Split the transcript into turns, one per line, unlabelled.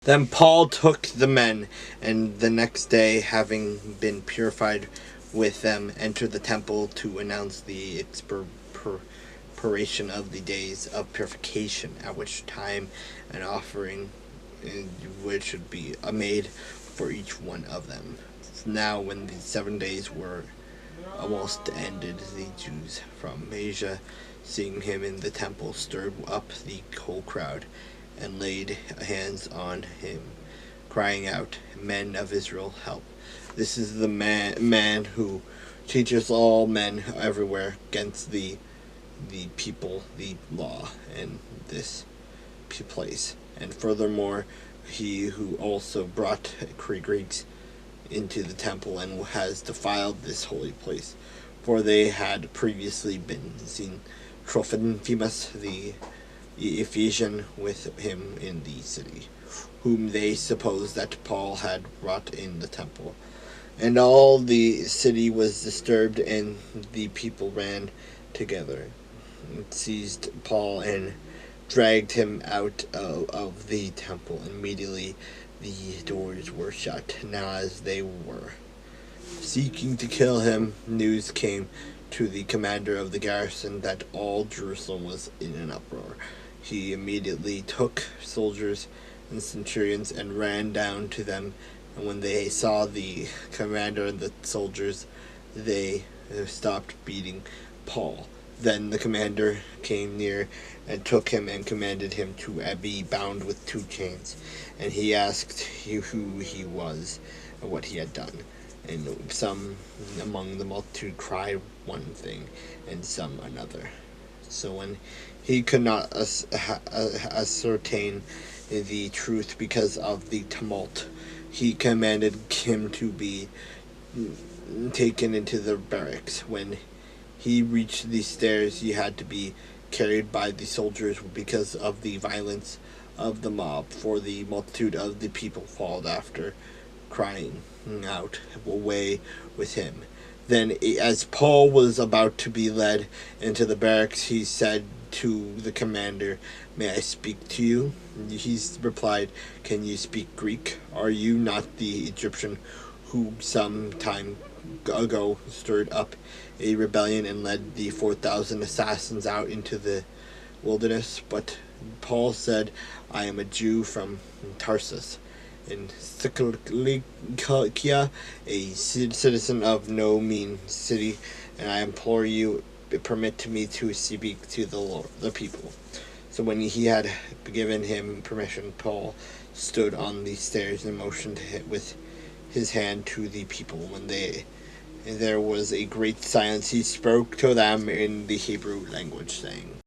Then Paul took the men, and the next day, having been purified with them, entered the temple to announce the expiration of the days of purification, at which time an offering which should be made for each one of them. Now, when the 7 days were almost ended, the Jews from Asia, seeing him in the temple, stirred up the whole crowd and laid hands on him, crying out, "Men of Israel, help! This is the man who teaches all men everywhere against the people, the law, and this place. And furthermore, he who also brought Greeks into the temple and has defiled this holy place. For they had previously been seen Trophimus the Ephesian with him in the city, whom they supposed that Paul had brought in the temple. And all the city was disturbed, and the people ran together, and seized Paul, and dragged him out of the temple. Immediately the doors were shut. Now as they were seeking to kill him, news came to the commander of the garrison that all Jerusalem was in an uproar. He immediately took soldiers and centurions and ran down to them, and when they saw the commander and the soldiers, they stopped beating Paul. Then the commander came near and took him and commanded him to be bound with 2 chains. And he asked who he was and what he had done. And some among the multitude cried one thing, and some another. So when he could not ascertain the truth because of the tumult, he commanded him to be taken into the barracks. When he reached the stairs, he had to be carried by the soldiers because of the violence of the mob, for the multitude of the people followed after, crying out, "Away with him!" Then, as Paul was about to be led into the barracks, he said to the commander, "May I speak to you?" He replied, "Can you speak Greek? Are you not the Egyptian who some time ago stirred up a rebellion and led the 4,000 assassins out into the wilderness?" But Paul said, "I am a Jew from Tarsus in Cilicia, a citizen of no mean city, and I implore you, permit me to speak to the people." So when he had given him permission, Paul stood on the stairs and motioned with his hand to the people. When there was a great silence, he spoke to them in the Hebrew language, saying,